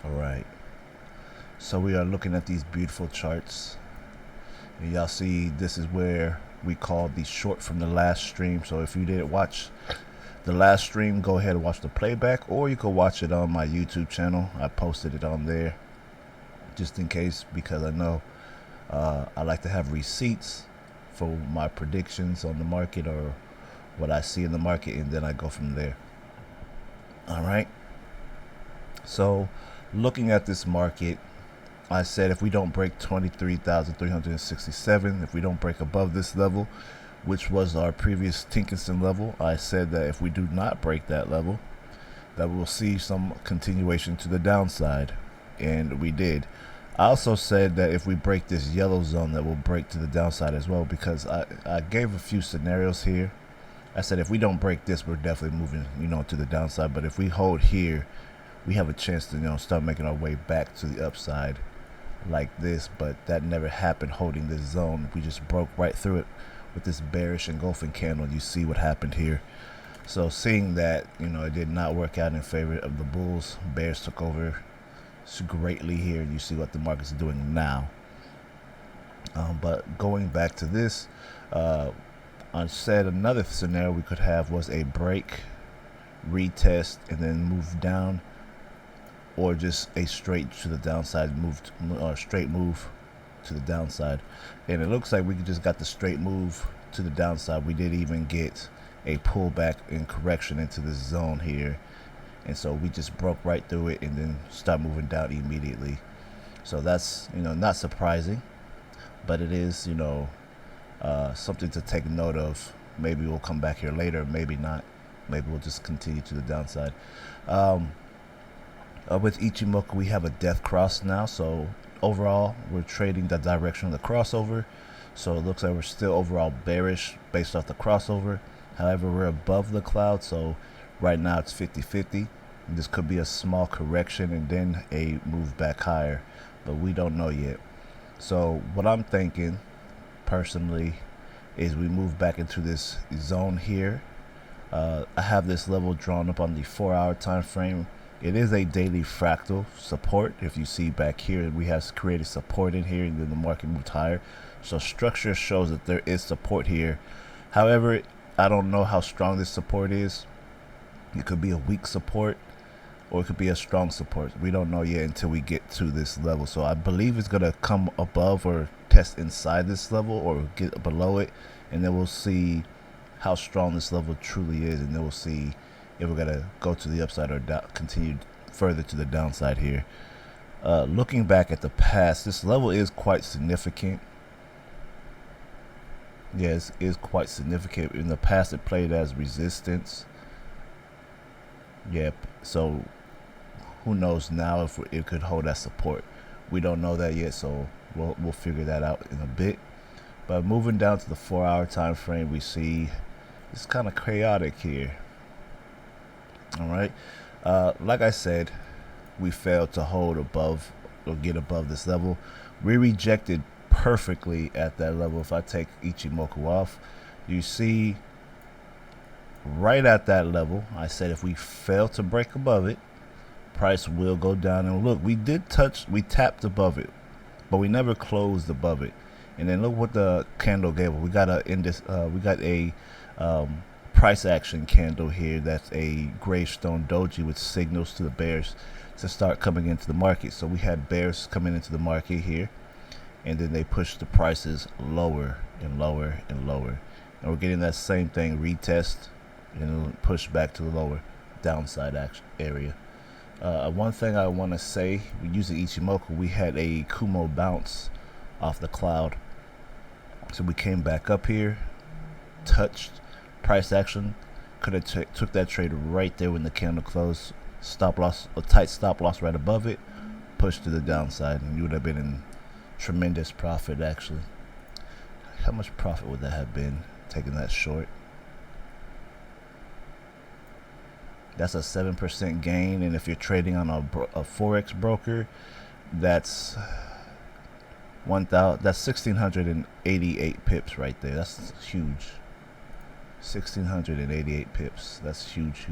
All right, so we are looking at these beautiful charts, and y'all see this is where we called the short from the last stream. So if you didn't watch the last stream, go ahead and watch the playback, or you can watch it on my YouTube channel. I posted it on there just in case, because I know I like to have receipts for my predictions on the market or what I see in the market, and then I go from there. All right, so looking at this market, I said if we don't break 23,367, if we don't break above this level, which was our previous Tinkinson level, I said that if we do not break that level, that we'll see some continuation to the downside, and we did. I also said that if we break this yellow zone, that we'll break to the downside as well, because I gave a few scenarios here. I said if we don't break this, we're definitely moving, to the downside. But if we hold here, we have a chance to, start making our way back to the upside like this. But that never happened holding this zone. We just broke right through it with this bearish engulfing candle. You see what happened here. So seeing that, it did not work out in favor of the bulls. Bears took over greatly here. You see what the market's doing now. But going back to this, I said another scenario we could have was a break, retest, and then move down, or just a straight to the downside straight move to the downside. And it looks like we just got the straight move to the downside. We did even get a pullback and correction into this zone here, and so we just broke right through it and then start moving down immediately. So that's not surprising, but it is something to take note of. Maybe we'll come back here later, maybe not. Maybe we'll just continue to the downside. With Ichimoku, we have a death cross now, so overall we're trading the direction of the crossover. So it looks like we're still overall bearish based off the crossover. However, we're above the cloud, so right now it's 50-50. This could be a small correction and then a move back higher, but we don't know yet. So what I'm thinking personally is we move back into this zone here. I have this level drawn up on the 4-hour time frame. It is a daily fractal support. If you see back here, we have created support in here, and then the market moved higher. So structure shows that there is support here. However, I don't know how strong this support is. It could be a weak support, or it could be a strong support. We don't know yet until we get to this level. So I believe it's going to come above or test inside this level or get below it, and then we'll see how strong this level truly is, and then we'll see if we're going to go to the upside or continue further to the downside here. Looking back at the past, this level is quite significant. Yes, it is quite significant. In the past, it played as resistance. Yep. So who knows now if it could hold that support? We don't know that yet, so we'll figure that out in a bit. But moving down to the 4-hour time frame, we see it's kind of chaotic here. All right. Like I said, we failed to hold above or get above this level. We rejected perfectly at that level. If I take Ichimoku off, you see right at that level, I said if we fail to break above it, price will go down. And look, we tapped above it, but we never closed above it. And then look what the candle gave. We got a price action candle here. That's a gravestone doji, which signals to the bears to start coming into the market. So we had bears coming into the market here, and then they pushed the prices lower and lower and lower, and we're getting that same thing, retest and push back to the lower downside action area. One thing I want to say, using Ichimoku, we had a Kumo bounce off the cloud, so we came back up here, touched price action, could have took that trade right there when the candle closed. Stop loss, a tight stop loss right above it, pushed to the downside, and you would have been in tremendous profit. Actually, how much profit would that have been taking that short? That's a 7% gain, and if you're trading on a forex broker, that's 1,688 pips right there. That's huge. 1,688 pips. That's huge.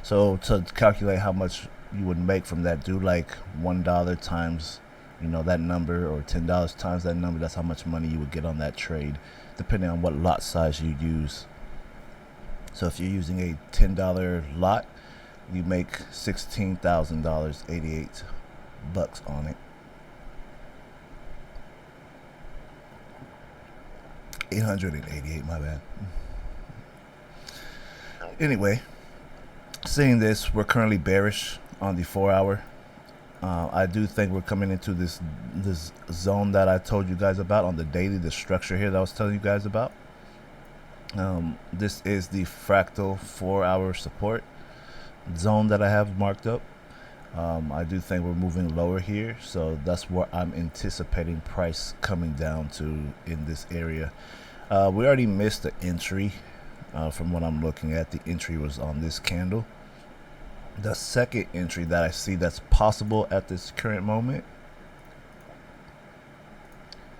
So to calculate how much you would make from that. Do like $1 times, you know, that number, or $10 times that number. That's how much money you would get on that trade, depending on what lot size you use. So if you're using a $10 lot, you make $16,000, 88 bucks on it. 888, my bad. Anyway, seeing this, we're currently bearish on the 4 hour. I do think we're coming into this zone that I told you guys about on the daily, the structure here that I was telling you guys about. This is the fractal 4 hour support zone that I have marked up. I do think we're moving lower here, so that's where I'm anticipating price coming down to in this area. We already missed the entry. From what I'm looking at, the entry was on this candle. The second entry that I see that's possible at this current moment,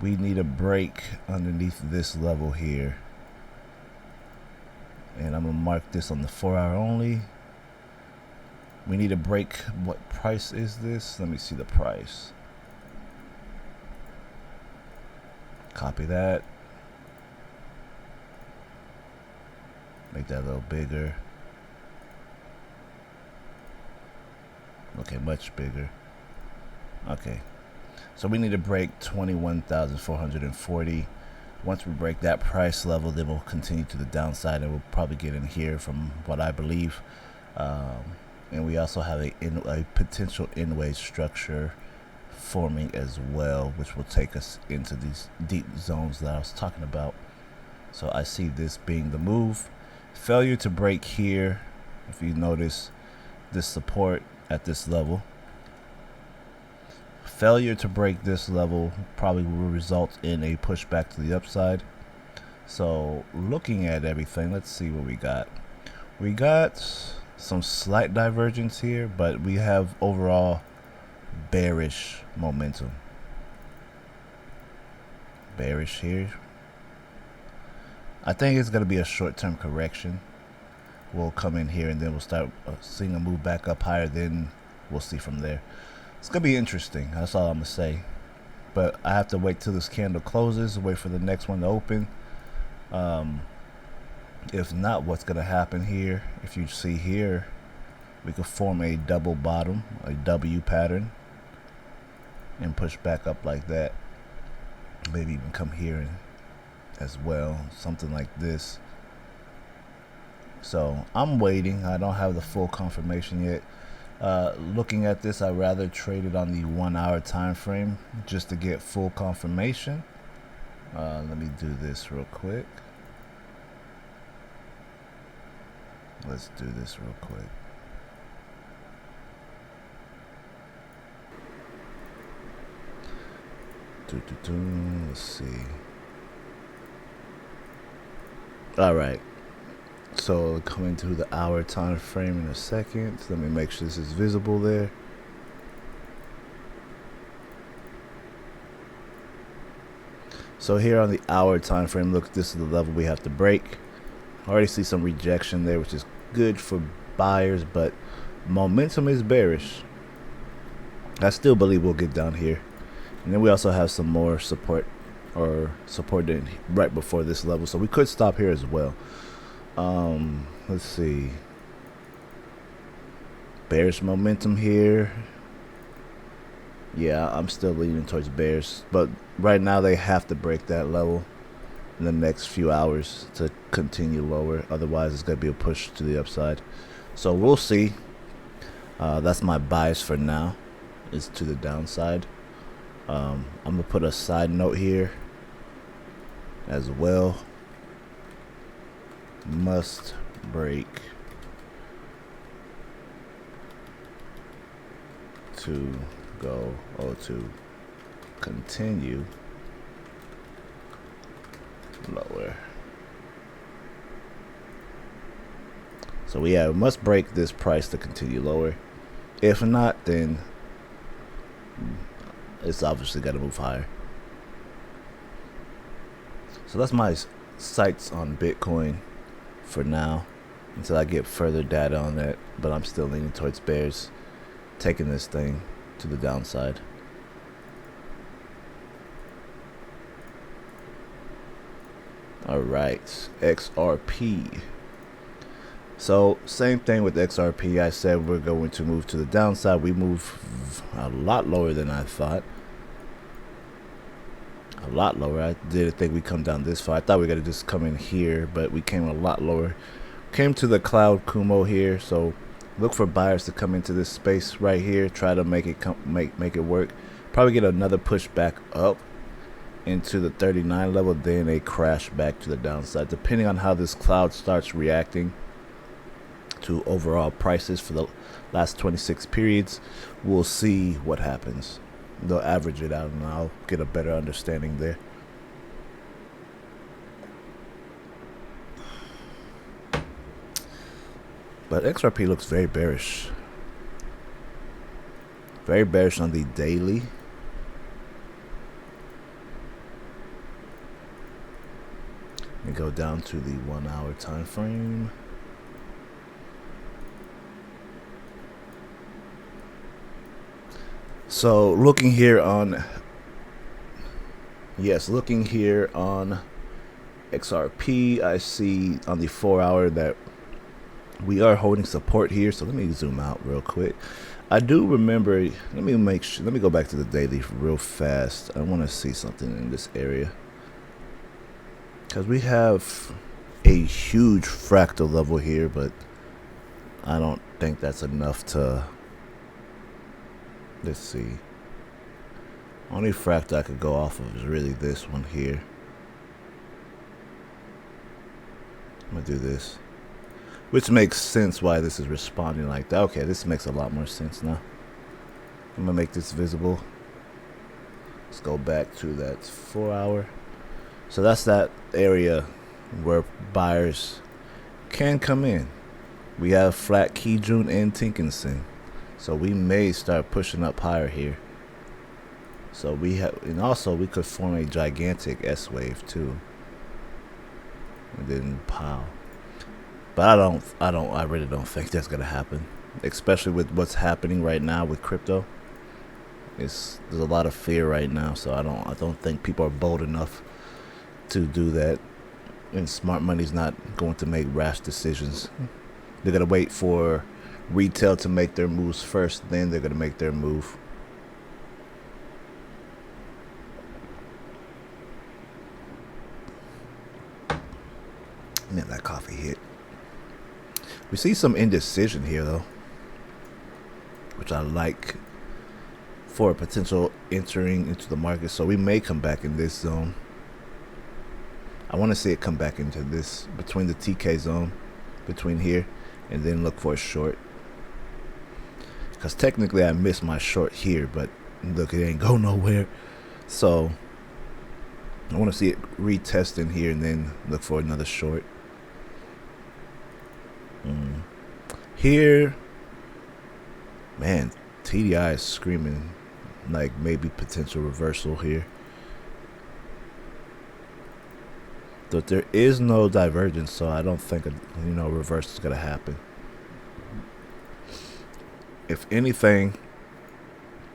we need a break underneath this level here, and I'm gonna mark this on the 4 hour only. We need a break. What price is this? Let me see the price. Copy that. Make that a little bigger. Okay, much bigger. Okay, so we need to break 21,440. Once we break that price level, then we'll continue to the downside, and we'll probably get in here from what I believe. And we also have a potential in-way structure forming as well, which will take us into these deep zones that I was talking about. So I see this being the move. Failure to break here, if you notice this support at this level, failure to break this level probably will result in a pushback to the upside. So looking at everything, let's see what we got. We got some slight divergence here, but we have overall bearish momentum. Bearish here. I think it's going to be a short-term correction. We'll come in here and then we'll start seeing a move back up higher. Then we'll see from there. It's going to be interesting. That's all I'm going to say. But I have to wait till this candle closes, wait for the next one to open. If not, what's going to happen here, if you see here, we could form a double bottom, a W pattern, and push back up like that. Maybe even come here as well, something like this. So I'm waiting. I don't have the full confirmation yet. Looking at this, I'd rather trade it on the 1 hour time frame just to get full confirmation. Let me do this real quick. Let's do this real quick. Let's see. All right. So coming to the hour time frame in a second. Let me make sure this is visible there. So here on the hour time frame, look, this is the level we have to break. I already see some rejection there, which is good for buyers, but momentum is bearish. I still believe we'll get down here. And then we also have some more support, or support right before this level, so we could stop here as well. Let's see. Bearish momentum here. Yeah, I'm still leaning towards bears, but right now they have to break that level in the next few hours to continue lower. Otherwise, it's going to be a push to the upside. So we'll see. That's my bias for now, is to the downside. I'm going to put a side note here as well. Must break to go, or to continue lower. So we must break this price to continue lower. If not, then it's obviously got to move higher. So that's my sights on Bitcoin for now, until I get further data on that. But I'm still leaning towards bears. taking this thing to the downside. All right, XRP. So same thing with XRP. I said we're going to move to the downside. We move a lot lower than I thought. A lot lower. I didn't think we'd come down this far. I thought we were gonna just come in here, but we came a lot lower. Came to the Cloud Kumo here, so look for buyers to come into this space right here. Try to make it make it work. Probably get another push back up into the 39 level, then a crash back to the downside, depending on how this cloud starts reacting to overall prices for the last 26 periods. We'll see what happens. They'll average it out and I'll get a better understanding there. But XRP looks very bearish. Very bearish on the daily. Let me go down to the 1 hour time frame. So looking here on XRP, I see on the 4 hour that we are holding support here. So let me zoom out real quick. I do remember, let me go back to the daily real fast. I want to see something in this area, because we have a huge fractal level here, but I don't think that's enough to, let's see. Only fractal I could go off of is really this one here. I'm gonna do this, which makes sense why this is responding like that. Okay, this makes a lot more sense now. I'm gonna make this visible. Let's go back to that 4 hour. So that's that area where buyers can come in. We have flat Kijun and Tinkinson, so we may start pushing up higher here. So we have, and also we could form a gigantic S wave too, and then pow. But I really don't think that's gonna happen, especially with what's happening right now with crypto. There's a lot of fear right now, so I don't think people are bold enough to do that, and smart money's not going to make rash decisions. They're gonna wait for retail to make their moves first, then they're gonna make their move. Man, that coffee hit. We see some indecision here though, which I like for a potential entering into the market. So we may come back in this zone. I want to see it come back into this, between the TK zone, between here, and then look for a short. Because technically I missed my short here, but look, it ain't go nowhere. So I want to see it retest in here and then look for another short. Here, man, TDI is screaming like maybe potential reversal here. But there is no divergence, so I don't think a reverse is gonna happen. If anything,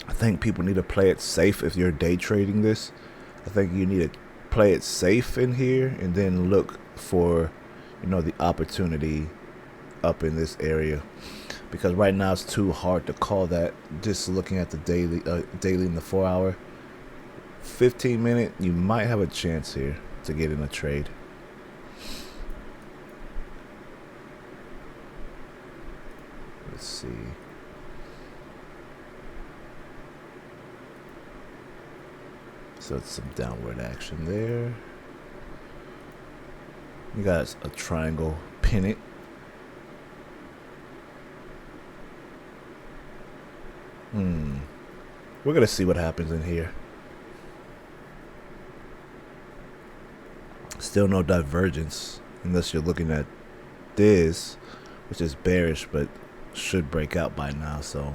I think people need to play it safe. If you're day trading this, I think you need to play it safe in here and then look for the opportunity up in this area, because right now it's too hard to call that just looking at the daily in the 4 hour. 15 minute, you might have a chance here to get in a trade. Let's see. So it's some downward action there. You got a triangle pennant. We're gonna see what happens in here. Still no divergence unless you're looking at this, which is bearish but should break out by now. So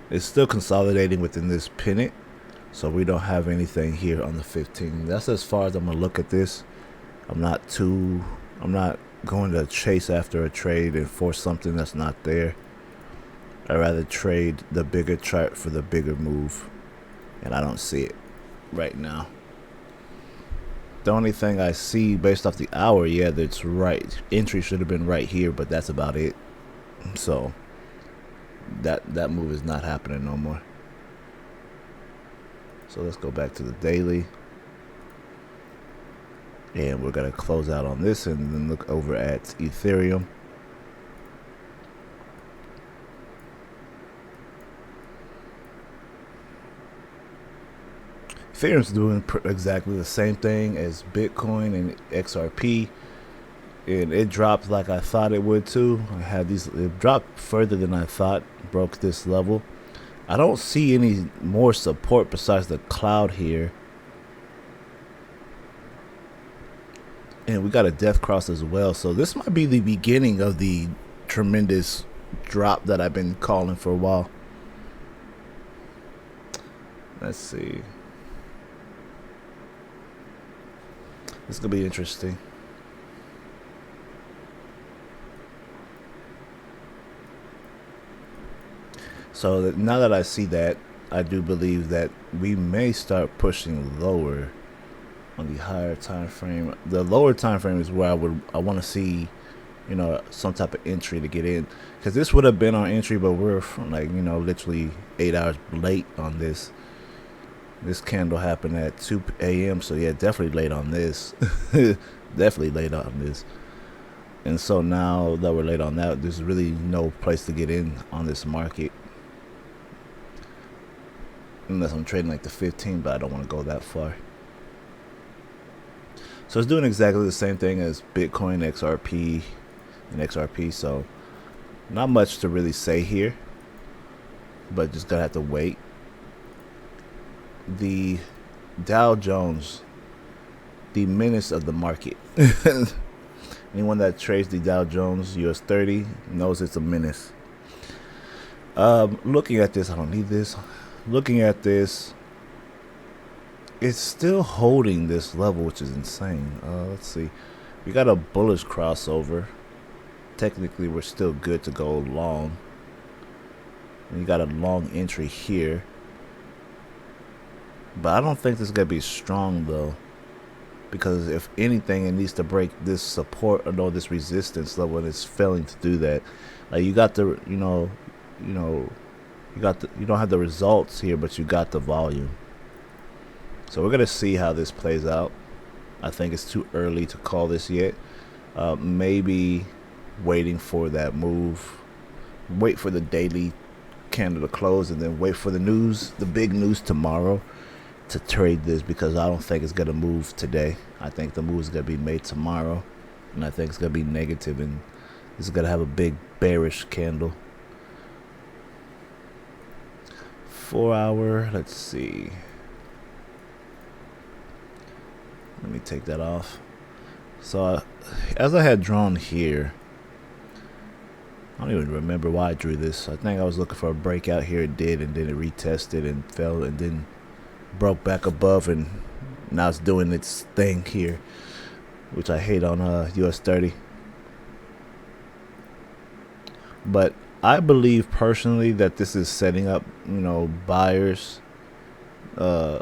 it's still consolidating within this pennant, so we don't have anything here on the 15. That's as far as I'm gonna look at this. I'm not going to chase after a trade and force something that's not there. I'd rather trade the bigger chart for the bigger move, and I don't see it right now. The only thing I see based off the hour, yeah, that's right. Entry should have been right here, but that's about it. So that move is not happening no more. So let's go back to the daily. And we're going to close out on this and then look over at Ethereum. Ethereum's doing exactly the same thing as Bitcoin and XRP. And it dropped like I thought it would too. It dropped further than I thought, broke this level. I don't see any more support besides the cloud here. And we got a death cross as well. So this might be the beginning of the tremendous drop that I've been calling for a while. Let's see. This is going to be interesting. So now that I see that, I do believe that we may start pushing lower on the higher time frame. The lower time frame is where I want to see, you know, some type of entry to get in, because this would have been our entry, but we're like, you know, literally 8 hours late on this. This candle happened at 2 a.m. So yeah, definitely late on this. Definitely late on this. And so now that we're late on that, there's really no place to get in on this market. Unless I'm trading like the 15, but I don't want to go that far. So it's doing exactly the same thing as Bitcoin, XRP, and XRP. So not much to really say here, but just gonna have to wait. The Dow Jones, the menace of the market. Anyone that trades the Dow Jones US30 knows it's a menace. Looking at this, I don't need this. Looking at this, it's still holding this level, which is insane. Let's see. We got a bullish crossover. Technically, we're still good to go long. And you got a long entry here. But I don't think this is going to be strong, though. Because if anything, it needs to break this support or no, this resistance level, and it's failing to do that. Like, you got the, you don't have the results here, but you got the volume. So we're going to see how this plays out. I think it's too early to call this yet. Maybe waiting for that move. Wait for the daily candle to close, and then wait for the news, the big news tomorrow, to trade this, because I don't think it's going to move today. I think the move is going to be made tomorrow, and I think it's going to be negative, and this is going to have a big bearish candle. 4 hour, let's see. Let me take that off. So as I had drawn here, I don't even remember why I drew this. I think I was looking for a breakout here. It did, and then it retested and fell, and then broke back above, and now it's doing its thing here, which I hate on US30. But I believe personally that this is setting up, you know, buyers. I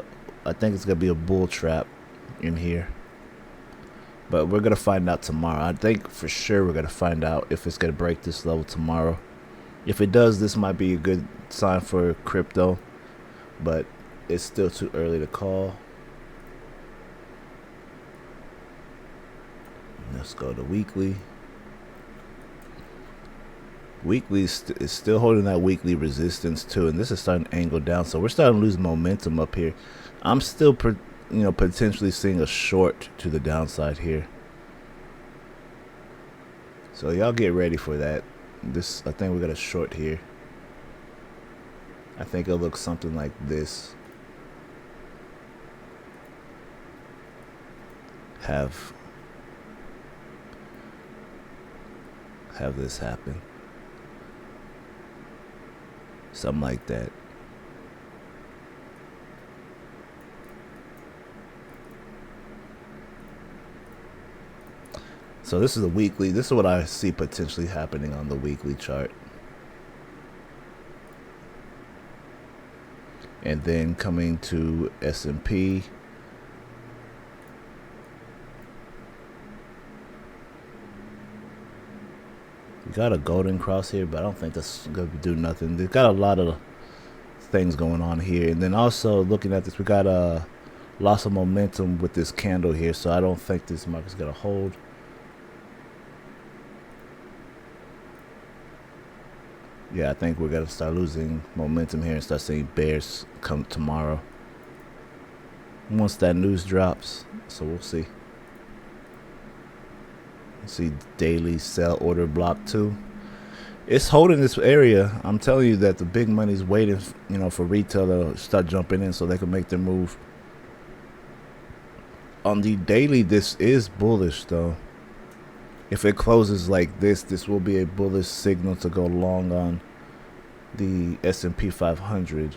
think it's gonna be a bull trap in here, but we're gonna find out tomorrow. I think for sure we're gonna find out if it's gonna break this level tomorrow. If it does, this might be a good sign for crypto, but it's still too early to call. Let's go to weekly. Weekly is still holding that weekly resistance too, and this is starting to angle down, so we're starting to lose momentum up here. I'm still potentially seeing a short to the downside here, so y'all get ready for that. I think we got a short here. I think it'll look something like this. Have this happen. Something like that. So this is a weekly. This is what I see potentially happening on the weekly chart. And then coming to S&P, we got a golden cross here, but I don't think that's gonna do nothing. They've got a lot of things going on here. And then also looking at this, we got a loss of momentum with this candle here, so I don't think this market's gonna hold. Yeah, I think we're gonna start losing momentum here and start seeing bears come tomorrow once that news drops. So we'll see. See daily sell order block 2. It's holding this area. I'm telling you that the big money's waiting, you know, for retail to start jumping in so they can make their move. On the daily, this is bullish though. If it closes like this will be a bullish signal to go long on the S&P 500.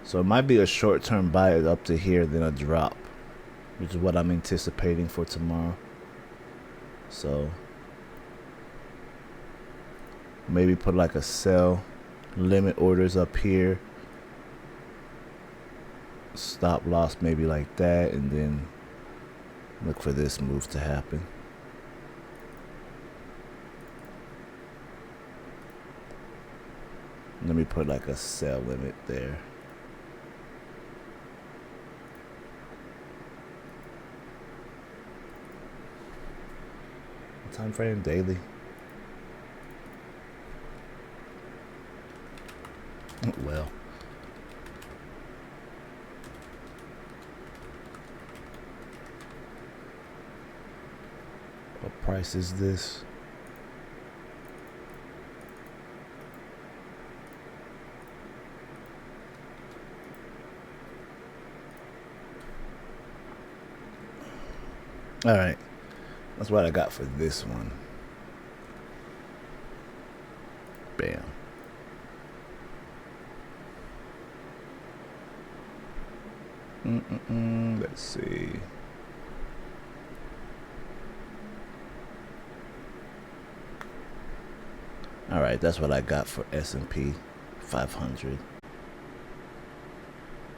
So it might be a short-term buy up to here, then a drop, which is what I'm anticipating for tomorrow. So maybe put like a sell limit orders up here, stop loss maybe like that, and then look for this move to happen. Let me put like a sell limit there. Time frame daily. Well, what price is this? All right, that's what I got for this one. Bam. Let's see. All right, that's what I got for S&P 500.